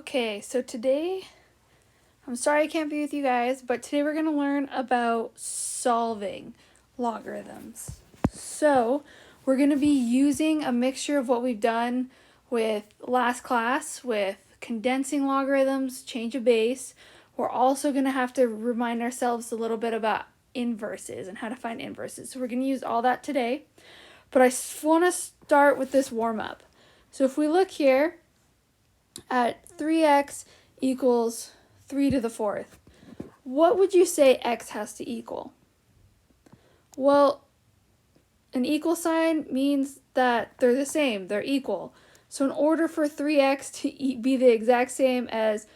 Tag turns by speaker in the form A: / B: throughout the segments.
A: Okay, so today, I'm sorry I can't be with you guys, but today we're going to learn about solving logarithms. So, we're going to be using a mixture of what we've done with last class, with condensing logarithms, change of base. We're also going to have to remind ourselves a little bit about inverses and how to find inverses. So we're going to use all that today, but I want to start with this warm-up. So if we look here, at 3x equals 3 to the fourth, what would you say x has to equal? Well, an equal sign means that they're the same, they're equal. So in order for 3x to be the exact same as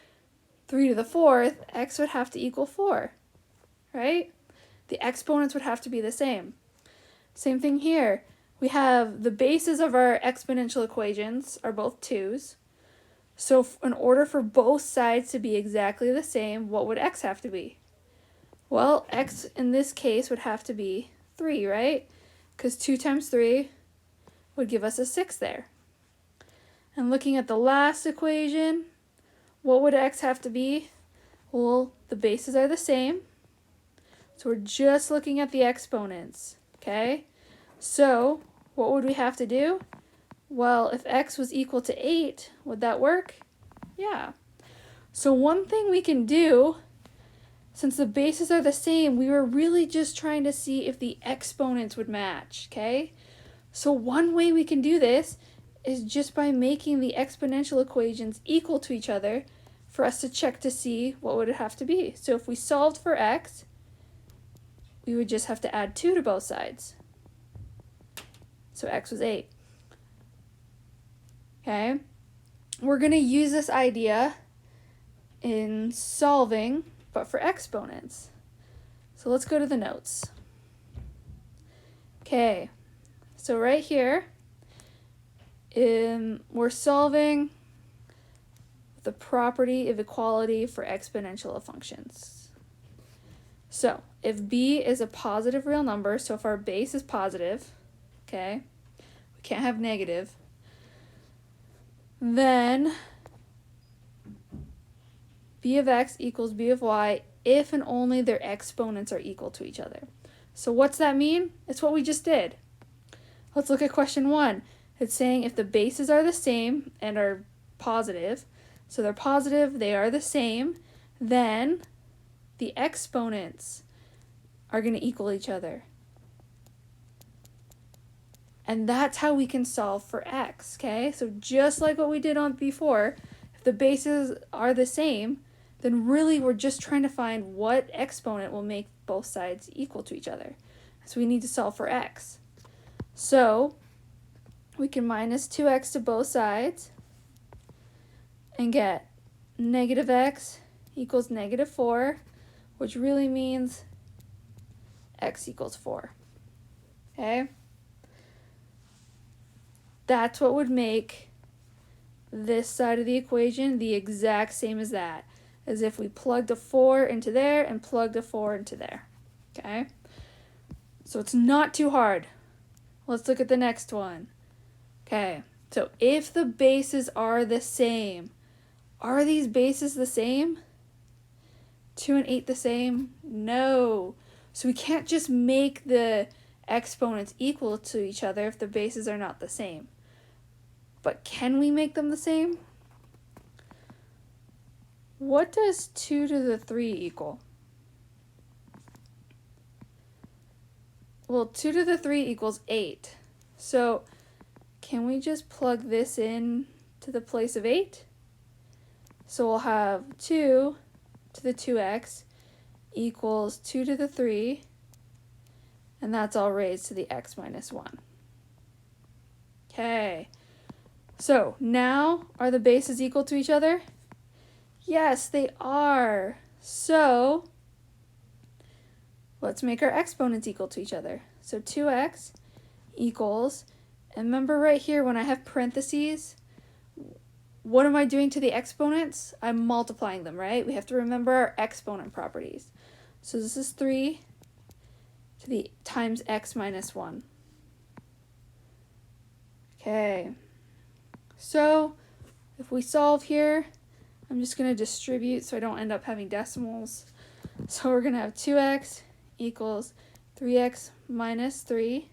A: 3 to the fourth, x would have to equal 4, right? The exponents would have to be the same. Same thing here. We have the bases of our exponential equations are both 2's. So in order for both sides to be exactly the same, what would x have to be? Well, x in this case would have to be 3, right? Because 2 times 3 would give us a 6 there. And looking at the last equation, what would x have to be? Well, the bases are the same. So we're just looking at the exponents, okay? So what would we have to do? Well, if x was equal to 8, would that work? Yeah. So one thing we can do, since the bases are the same, we were really just trying to see if the exponents would match, okay? So one way we can do this is just by making the exponential equations equal to each other for us to check to see what would it have to be. So if we solved for x, we would just have to add 2 to both sides. So x was 8. Okay, we're going to use this idea in solving, but for exponents. So let's go to the notes. Okay, so right here, we're solving the property of equality for exponential functions. So if b is a positive real number, so if our base is positive, okay, we can't have negative, then b of x equals b of y if and only their exponents are equal to each other. So what's that mean? It's what we just did. Let's look at question 1. It's saying if the bases are the same and are positive, so they're positive, they are the same, then the exponents are going to equal each other. And that's how we can solve for x, okay? So just like what we did on before, if the bases are the same, then really we're just trying to find what exponent will make both sides equal to each other. So we need to solve for x. So we can minus 2x to both sides and get negative x equals negative 4, which really means x equals 4, okay? That's what would make this side of the equation the exact same as that, as if we plugged a 4 into there and plugged a 4 into there, okay? So it's not too hard. Let's look at the next one. Okay, so if the bases are the same, are these bases the same? 2 and 8 the same? No. So we can't just make the exponents equal to each other if the bases are not the same. But can we make them the same? What does 2 to the 3 equal? Well, 2 to the 3 equals 8. So can we just plug this in to the place of 8? So we'll have 2 to the 2x equals 2 to the 3, and that's all raised to the x minus 1. Okay. So now, are the bases equal to each other? Yes, they are. So let's make our exponents equal to each other. So 2x equals, and remember right here when I have parentheses, what am I doing to the exponents? I'm multiplying them, right? We have to remember our exponent properties. So this is 3 to the times x minus 1. Okay. So if we solve here, I'm just going to distribute so I don't end up having decimals. So we're going to have 2x equals 3x minus 3.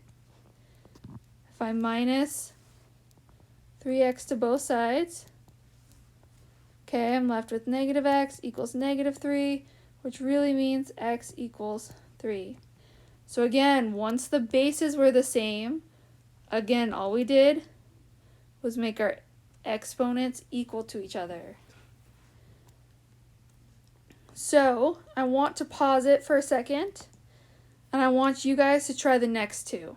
A: If I minus 3x to both sides, okay, I'm left with negative x equals negative 3, which really means x equals 3. So again, once the bases were the same, again, all we did was make our exponents equal to each other. So I want to pause it for a second, and I want you guys to try the next two,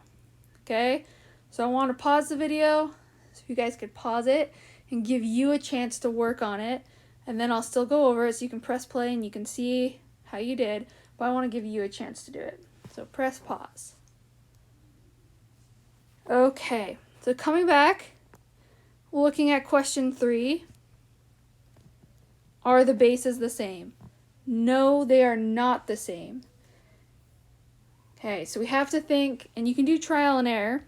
A: okay? So I want to pause the video so you guys could pause it and give you a chance to work on it, and then I'll still go over it so you can press play and you can see how you did, but I want to give you a chance to do it. So press pause. Okay, so coming back, looking at question 3, are the bases the same? No, they are not the same. Okay, so we have to think, and you can do trial and error.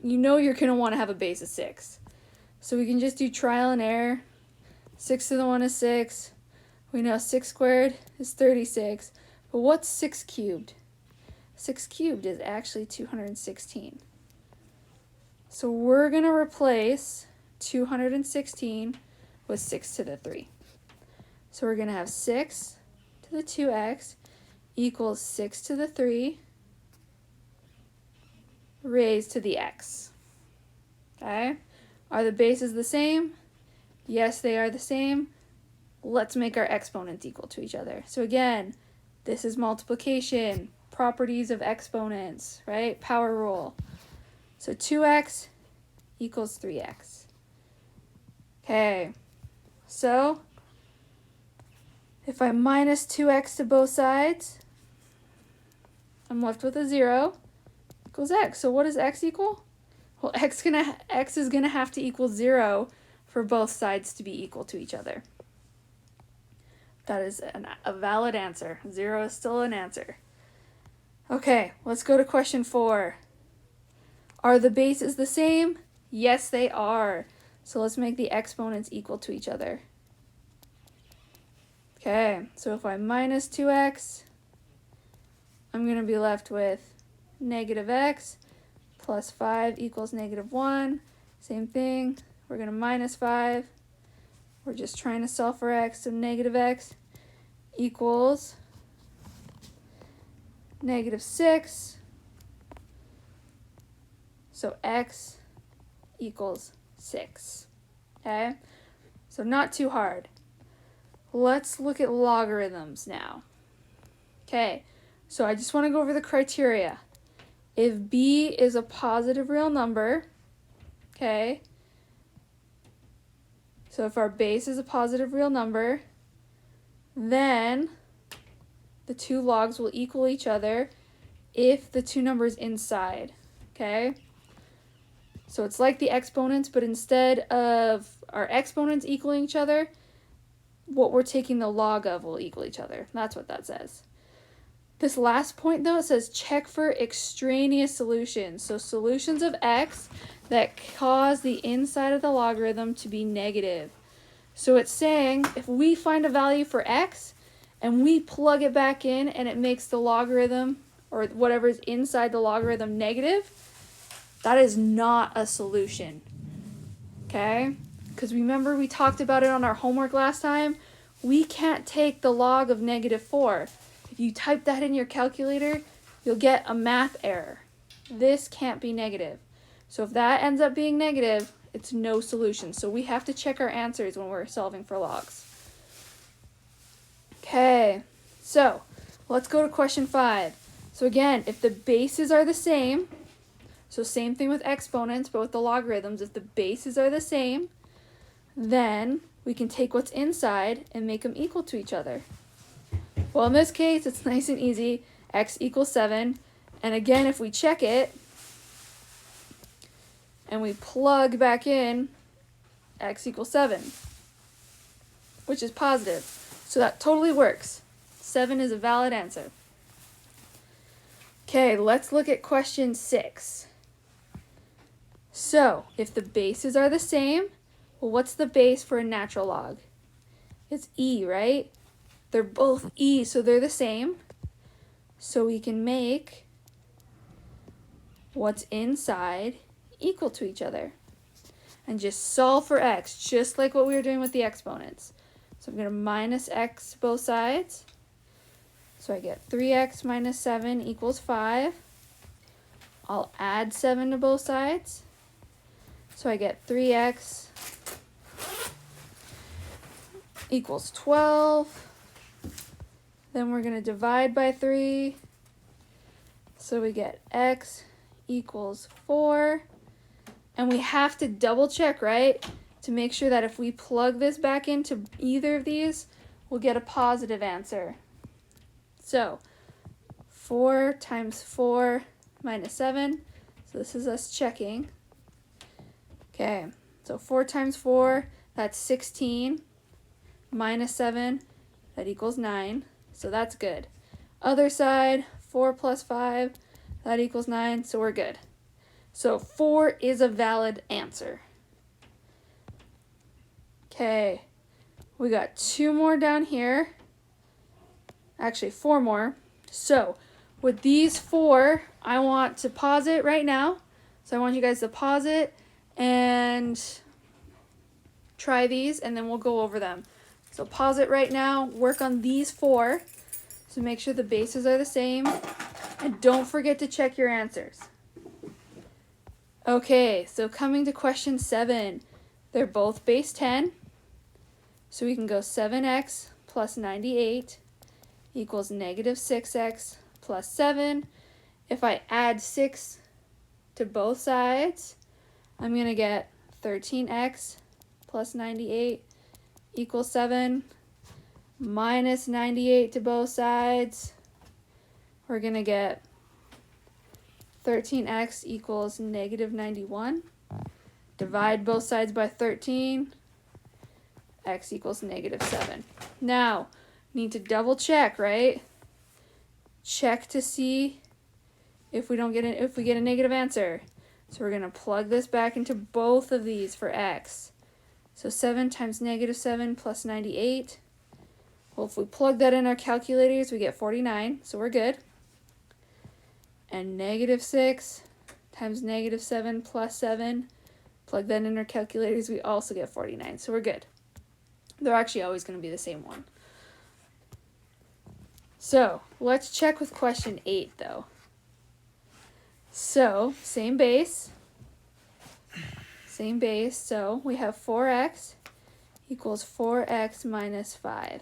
A: You know you're going to want to have a base of 6. So we can just do trial and error. 6 to the 1 is 6. We know 6 squared is 36. But what's 6 cubed? 6 cubed is actually 216. So we're going to replace 216 with 6 to the 3. So we're going to have 6 to the 2x equals 6 to the 3 raised to the x. Okay? Are the bases the same? Yes, they are the same. Let's make our exponents equal to each other. So again, this is multiplication, properties of exponents, right? Power rule. So 2x equals 3x. Okay, so if I minus 2x to both sides, I'm left with a 0 equals x. So what does x equal? Well, x is gonna have to equal 0 for both sides to be equal to each other. That is a valid answer. 0 is still an answer. Okay, let's go to question 4. Are the bases the same? Yes, they are. So let's make the exponents equal to each other. Okay, so if I minus 2x, I'm going to be left with negative x plus 5 equals negative 1. Same thing, we're going to minus 5. We're just trying to solve for x, so negative x equals negative 6. So x equals 6. Okay, so not too hard. Let's look at logarithms now. Okay, so I just want to go over the criteria. If b is a positive real number, okay, so if our base is a positive real number, then the two logs will equal each other if the two numbers inside, okay? So it's like the exponents, but instead of our exponents equaling each other, what we're taking the log of will equal each other. That's what that says. This last point, though, it says check for extraneous solutions. So solutions of x that cause the inside of the logarithm to be negative. So it's saying if we find a value for x and we plug it back in and it makes the logarithm or whatever is inside the logarithm negative, that is not a solution. Okay? Because remember we talked about it on our homework last time. We can't take the log of negative 4. If you type that in your calculator, you'll get a math error. This can't be negative. So if that ends up being negative, it's no solution. So we have to check our answers when we're solving for logs. Okay, so let's go to question 5. So again, if the bases are the same, so same thing with exponents, but with the logarithms, if the bases are the same, then we can take what's inside and make them equal to each other. Well, in this case, it's nice and easy. X equals 7. And again, if we check it and we plug back in, x equals 7, which is positive. So that totally works. 7 is a valid answer. Okay, let's look at question 6. So, if the bases are the same, well, what's the base for a natural log? It's E, right? They're both E, so they're the same. So we can make what's inside equal to each other. And just solve for x, just like what we were doing with the exponents. So I'm going to minus x both sides. So I get 3x minus 7 equals 5. I'll add 7 to both sides. So I get 3x equals 12. Then we're going to divide by 3. So we get x equals 4. And we have to double check, right? To make sure that if we plug this back into either of these, we'll get a positive answer. So 4 times 4 minus 7. So this is us checking. Okay, so 4 times 4, that's 16. Minus 7, that equals 9. So that's good. Other side, 4 plus 5, that equals 9. So we're good. So 4 is a valid answer. Okay, we got 2 more down here. Actually, 4 more. So with these 4, I want to pause it right now. So I want you guys to pause it and try these, and then we'll go over them. So pause it right now, work on these 4. So make sure the bases are the same. And don't forget to check your answers. Okay, so coming to question 7. They're both base 10. So we can go 7x plus 98 equals negative 6x plus 7. If I add 6 to both sides, I'm going to get 13x plus 98 equals 7. Minus 98 to both sides, we're going to get 13x equals negative 91. Divide both sides by 13. X equals negative 7. Now, need to double check, right? Check to see if we get a negative answer. So we're going to plug this back into both of these for x. So 7 times negative 7 plus 98. Well, if we plug that in our calculators, we get 49, so we're good. And negative 6 times negative 7 plus 7, plug that in our calculators, we also get 49, so we're good. They're actually always going to be the same one. So let's check with question 8, though. So same base, so we have 4x equals 4x minus 5.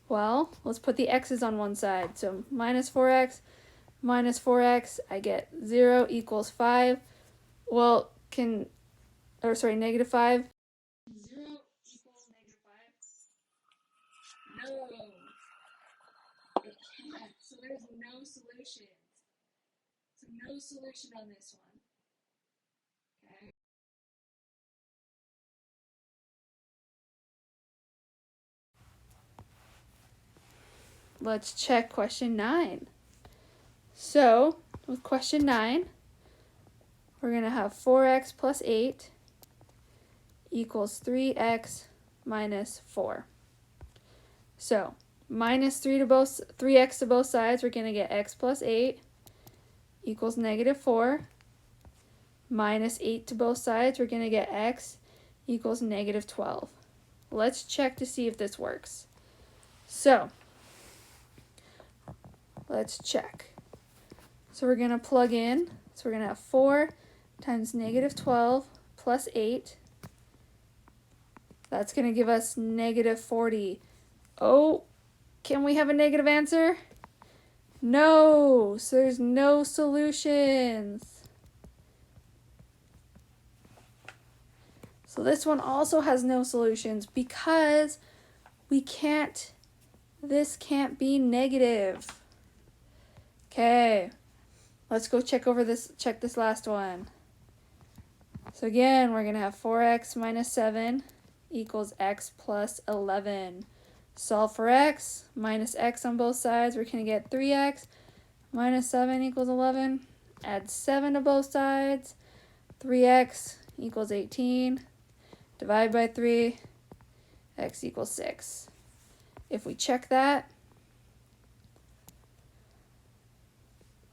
A: Well, let's put the x's on one side. So minus 4x, I get 0 equals 5. Well, negative 5. 0 equals negative 5? No. It can't. So there's no solution. So no solution on this one. Okay. Let's check question 9. So, with question 9, we're going to have 4x plus 8 equals 3x minus 4. So, minus 3x to both sides, we're going to get x plus 8 equals negative 4. Minus 8 to both sides, we're going to get x equals negative 12. Let's check to see if this works. So, let's check. So we're going to plug in. So we're going to have 4 times negative 12 plus 8. That's going to give us negative 40. Oh, can we have a negative answer? No, so there's no solutions. So this one also has no solutions because this can't be negative. Okay. Let's go check this last one. So again, we're going to have 4x minus 7 equals x plus 11. Solve for x, minus x on both sides. We're going to get 3x minus 7 equals 11. Add 7 to both sides. 3x equals 18. Divide by 3. x equals 6. If we check that,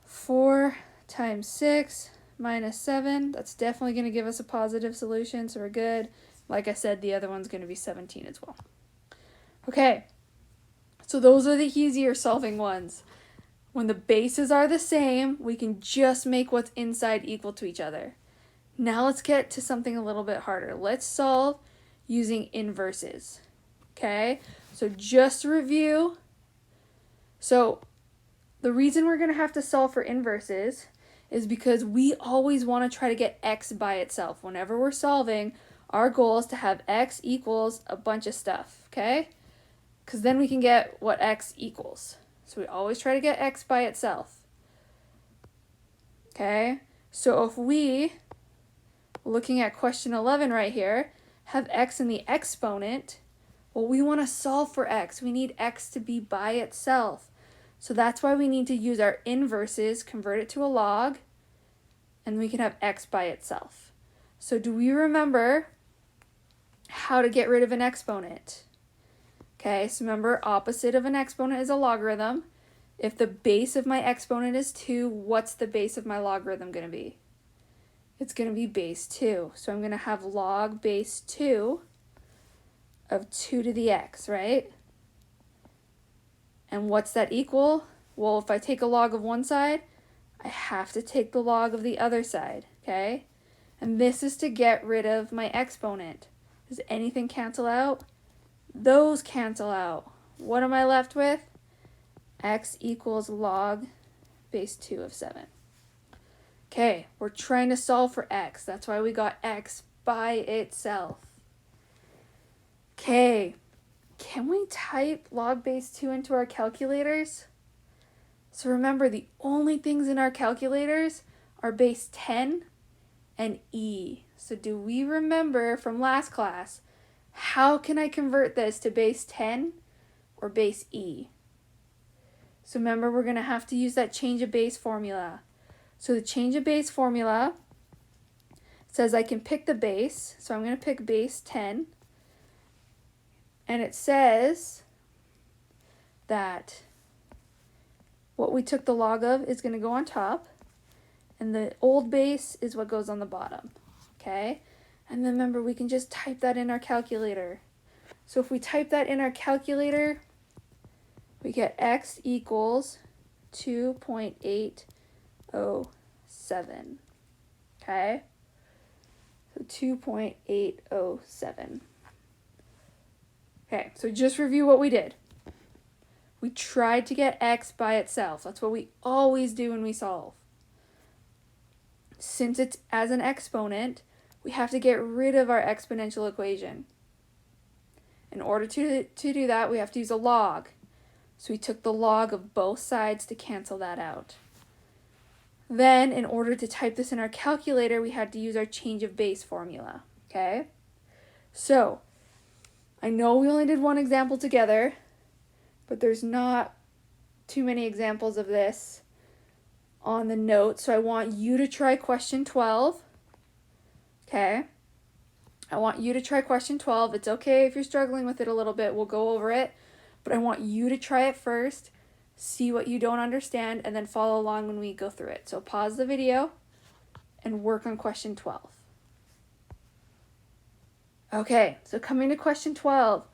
A: 4 times 6 minus 7, that's definitely going to give us a positive solution, so we're good. Like I said, the other one's going to be 17 as well. Okay, so those are the easier solving ones. When the bases are the same, we can just make what's inside equal to each other. Now let's get to something a little bit harder. Let's solve using inverses. Okay, so just to review, so the reason we're going to have to solve for inverses is because we always want to try to get x by itself. Whenever we're solving, our goal is to have x equals a bunch of stuff, okay? Because then we can get what x equals. So we always try to get x by itself. Okay, so if we, looking at question 11 right here, have x in the exponent, well, we want to solve for x. We need x to be by itself. So that's why we need to use our inverses, convert it to a log, and we can have x by itself. So do we remember how to get rid of an exponent? Okay, so remember, opposite of an exponent is a logarithm. If the base of my exponent is 2, what's the base of my logarithm going to be? It's going to be base 2. So I'm going to have log base 2 of 2 to the x, right? And what's that equal? Well, if I take a log of one side, I have to take the log of the other side, okay? And this is to get rid of my exponent. Does anything cancel out? Those cancel out. What am I left with? X equals log base 2 of 7. Okay, we're trying to solve for x. That's why we got x by itself. Okay, can we type log base 2 into our calculators? So remember, the only things in our calculators are base 10 and e. So do we remember from last class, how can I convert this to base 10 or base e? So remember, we're going to have to use that change of base formula. So the change of base formula says I can pick the base. So I'm going to pick base 10. And it says that what we took the log of is going to go on top. And the old base is what goes on the bottom. Okay? And then remember, we can just type that in our calculator. So if we type that in our calculator, we get x equals 2.807. Okay? So 2.807. Okay, so just review what we did. We tried to get x by itself. That's what we always do when we solve. Since it's as an exponent, we have to get rid of our exponential equation. In order to do that, we have to use a log. So we took the log of both sides to cancel that out. Then, in order to type this in our calculator, we had to use our change of base formula. Okay? So, I know we only did one example together, but there's not too many examples of this on the note. So I want you to try question 12. Okay? I want you to try question 12. It's okay if you're struggling with it a little bit. We'll go over it. But I want you to try it first, see what you don't understand, and then follow along when we go through it. So pause the video and work on question 12. Okay, so coming to question 12,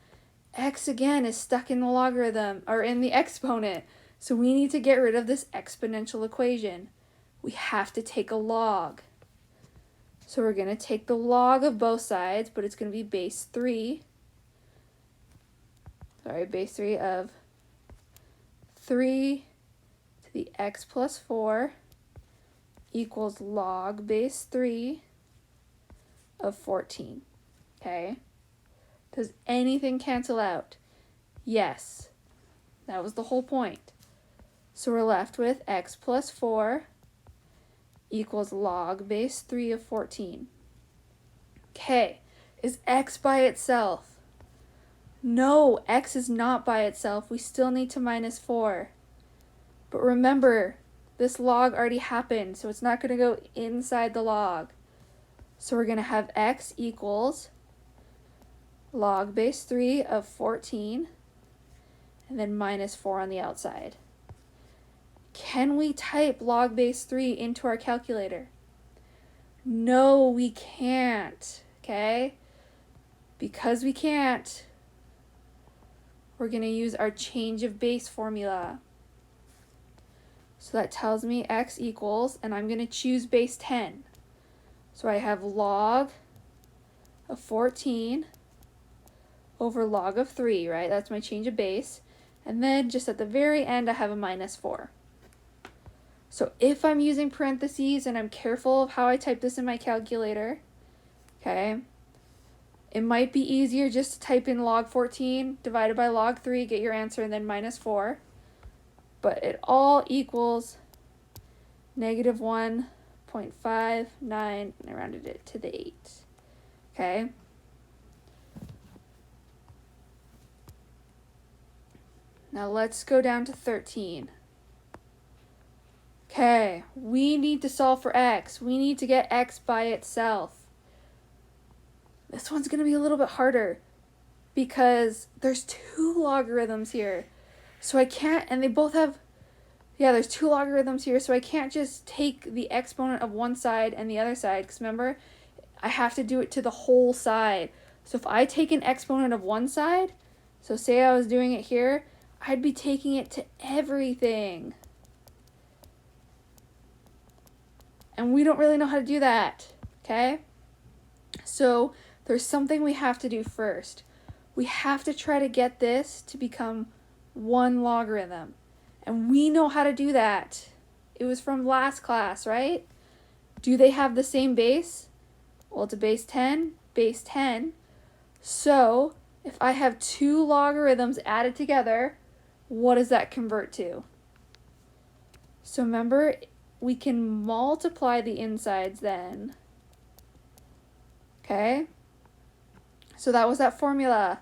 A: x again is stuck in the logarithm, or in the exponent. So we need to get rid of this exponential equation. We have to take a log. So we're going to take the log of both sides, but it's going to be base 3 of 3 to the x plus 4 equals log base 3 of 14. Okay? Does anything cancel out? Yes. That was the whole point. So we're left with x plus 4 equals log base 3 of 14. Okay. Is x by itself? No, x is not by itself. We still need to minus 4. But remember, this log already happened, so it's not going to go inside the log. So we're going to have x equals log base 3 of 14, and then minus 4 on the outside. Can we type log base 3 into our calculator? No, we can't, okay? Because we can't, we're going to use our change of base formula. So that tells me x equals, and I'm going to choose base 10. So I have log of 14 over log of 3, right? That's my change of base. And then just at the very end, I have a minus 4. So if I'm using parentheses and I'm careful of how I type this in my calculator, okay, it might be easier just to type in log 14 divided by log 3, get your answer, and then minus 4. But it all equals negative 1.59, and I rounded it to the 8. Okay? Now let's go down to 13. Okay, we need to solve for x. We need to get x by itself. This one's going to be a little bit harder because there's 2 logarithms here. So I can't, and they both have, there's 2 logarithms here, so I can't just take the exponent of one side and the other side, because remember, I have to do it to the whole side. So if I take an exponent of one side, so say I was doing it here, I'd be taking it to everything. And we don't really know how to do that, okay? So there's something we have to do first. We have to try to get this to become 1 logarithm. And we know how to do that. It was from last class, right? Do they have the same base? Well, it's a base 10, base 10. So if I have 2 logarithms added together, what does that convert to? So remember, we can multiply the insides then. Okay? So that was that formula.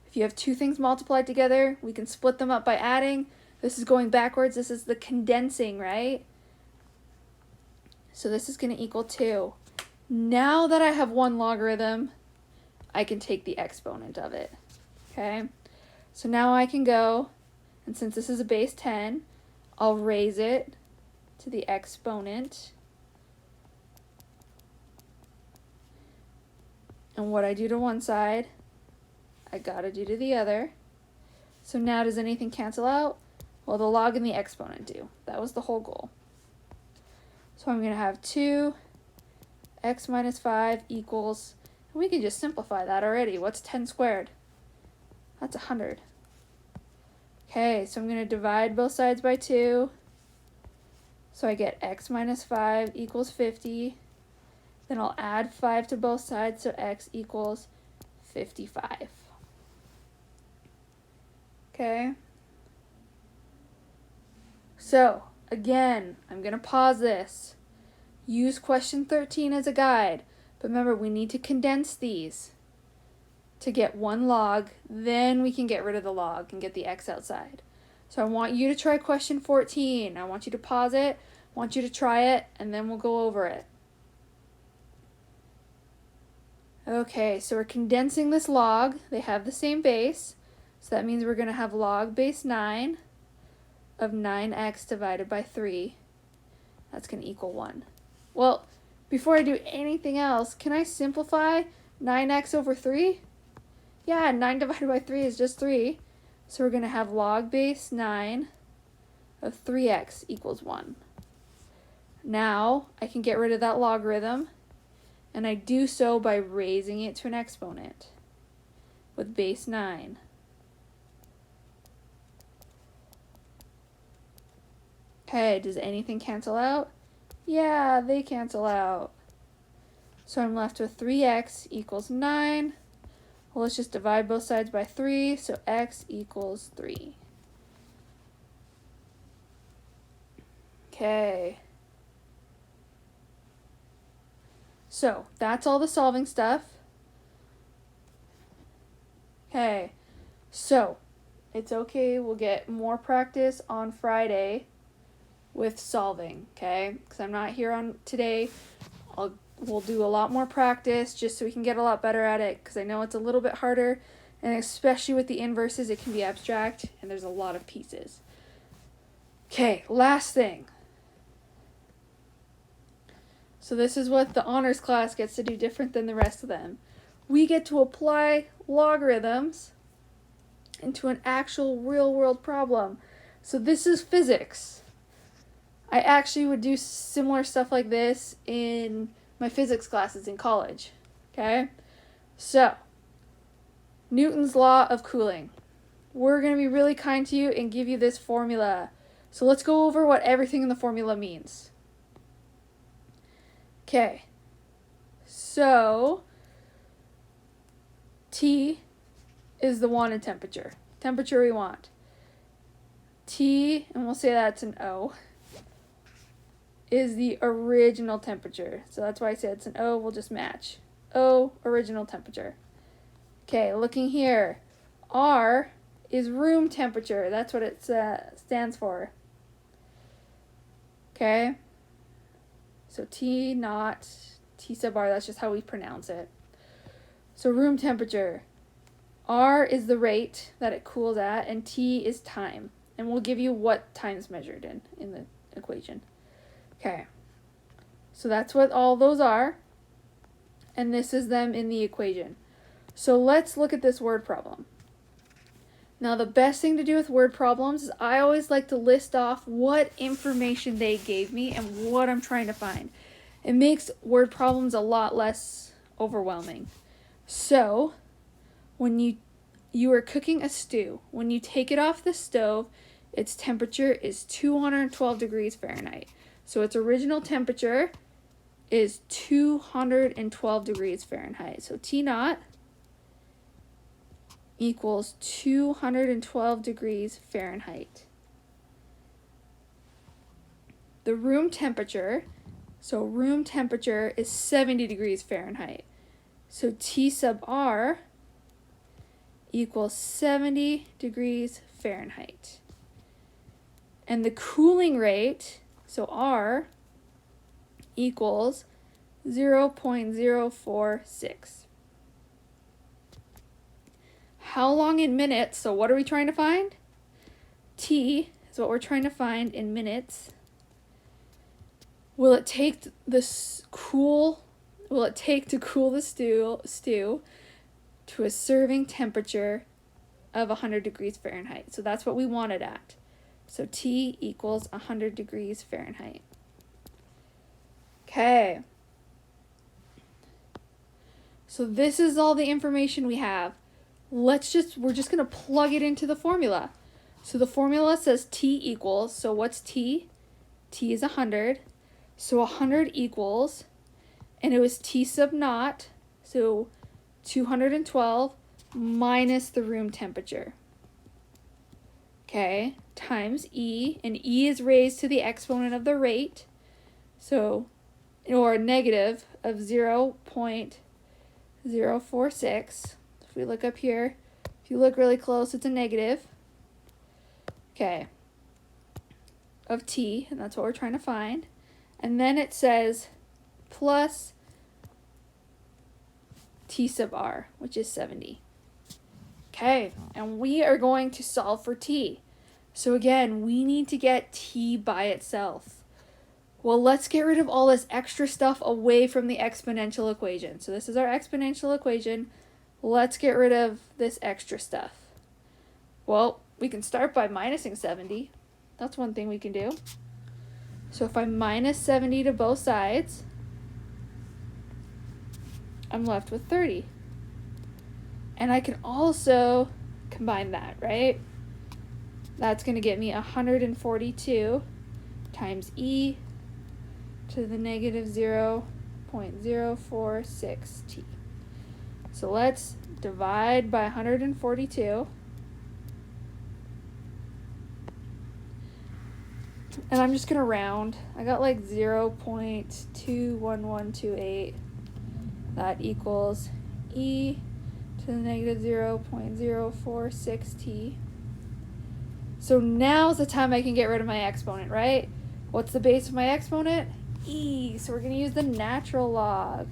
A: If you have 2 things multiplied together, we can split them up by adding. This is going backwards. This is the condensing, right? So this is going to equal 2. Now that I have 1 logarithm, I can take the exponent of it. Okay? So now I can go, and since this is a base 10, I'll raise it to the exponent. And what I do to one side, I gotta do to the other. So now does anything cancel out? Well, the log and the exponent do. That was the whole goal. So I'm going to have 2 x minus 5 equals, and we can just simplify that already. What's 10 squared? That's 100. Okay, so I'm going to divide both sides by 2. So I get x minus 5 equals 50. Then I'll add 5 to both sides, so x equals 55. Okay. So, again, I'm going to pause this. Use question 13 as a guide. But remember, we need to condense these to get 1 log. Then we can get rid of the log and get the x outside. So I want you to try question 14. I want you to pause it. I want you to try it, and then we'll go over it. Okay, so we're condensing this log. They have the same base. So that means we're going to have log base 9 of 9x divided by 3. That's going to equal 1. Well, before I do anything else, can I simplify 9x over 3? Yeah, 9 divided by 3 is just 3. So we're going to have log base 9 of 3x equals 1. Now I can get rid of that logarithm, and I do so by raising it to an exponent with base 9. Okay, does anything cancel out? Yeah, they cancel out. So I'm left with 3x equals 9. Well, let's just divide both sides by 3, so x equals 3. Okay. So that's all the solving stuff. Okay, so it's okay. We'll get more practice on Friday with solving, okay? Because I'm not here on today. We'll do a lot more practice just so we can get a lot better at it, because I know it's a little bit harder, and especially with the inverses, it can be abstract, and there's a lot of pieces. Okay, last thing. So this is what the honors class gets to do different than the rest of them. We get to apply logarithms into an actual real-world problem. So this is physics. I actually would do similar stuff like this in my physics classes in college. Okay? So, Newton's law of cooling. We're going to be really kind to you and give you this formula. So let's go over what everything in the formula means. Okay. So, T is the wanted temperature. Temperature we want. T, and we'll say that's an O, is the original temperature. So that's why I said it's an O, we'll just match. O, original temperature. Okay, looking here. R is room temperature. That's what it stands for. Okay. So T not T sub R, that's just how we pronounce it. So room temperature. R is the rate that it cools at, and T is time. And we'll give you what time's measured in the equation. Okay. So that's what all those are. And this is them in the equation. So let's look at this word problem. Now the best thing to do with word problems is I always like to list off what information they gave me and what I'm trying to find. It makes word problems a lot less overwhelming. So when you are cooking a stew, when you take it off the stove, its temperature is 212 degrees Fahrenheit. So its original temperature is 212 degrees Fahrenheit. So T naught equals 212 degrees Fahrenheit. The room temperature, so room temperature is 70 degrees Fahrenheit. So T sub R equals 70 degrees Fahrenheit. And the cooling rate, so R, equals 0.046. How long in minutes? So what are we trying to find? T is what we're trying to find in minutes. Will it take to cool the stew to a serving temperature of 100 degrees Fahrenheit? So that's what we want it at. So T equals 100 degrees Fahrenheit. Okay. So this is all the information we have. We're just going to plug it into the formula. So the formula says T equals, so what's T? T is 100. So 100 equals, and it was T sub naught, so 212 minus the room temperature. Okay, times E, and E is raised to the exponent of the rate, so, or negative of 0.046. If we look up here, if you look really close, it's a negative. Okay, of T, and that's what we're trying to find. And then it says plus T sub R, which is 70. Okay, and we are going to solve for T. So again, we need to get T by itself. Well, let's get rid of all this extra stuff away from the exponential equation. So this is our exponential equation. Let's get rid of this extra stuff. Well, we can start by minusing 70. That's one thing we can do. So if I minus 70 to both sides, I'm left with 30. And I can also combine that, right? That's going to get me 142 times E to the negative 0.046T. So let's divide by 142. And I'm just going to round. I got like 0.21128. That equals E to the negative 0.046T. So now's the time I can get rid of my exponent, right? What's the base of my exponent? e. So we're going to use the natural log.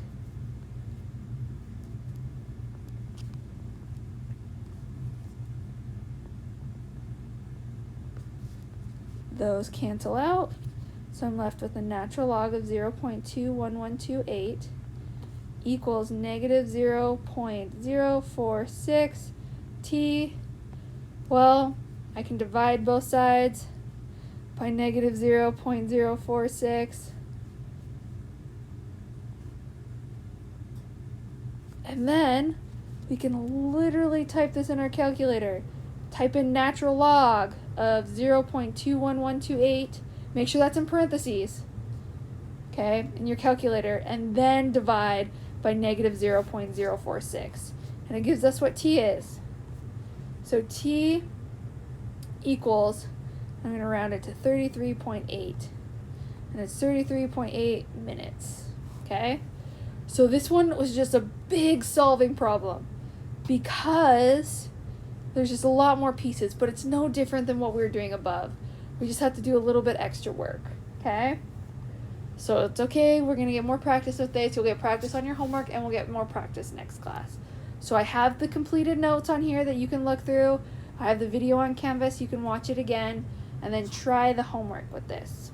A: Those cancel out. So I'm left with a natural log of 0.21128 equals negative 0.046 t. Well, I can divide both sides by negative 0.046. And then we can literally type this in our calculator. Type in natural log of 0.21128. Make sure that's in parentheses, okay, in your calculator, and then divide by negative 0.046. And it gives us what t is. So t equals, I'm going to round it to 33.8. And it's 33.8 minutes, okay? So this one was just a big solving problem because there's just a lot more pieces, but it's no different than what we were doing above. We just have to do a little bit extra work, okay? So it's okay, we're gonna get more practice with this. You'll get practice on your homework and we'll get more practice next class. So I have the completed notes on here that you can look through. I have the video on Canvas, you can watch it again, and then try the homework with this.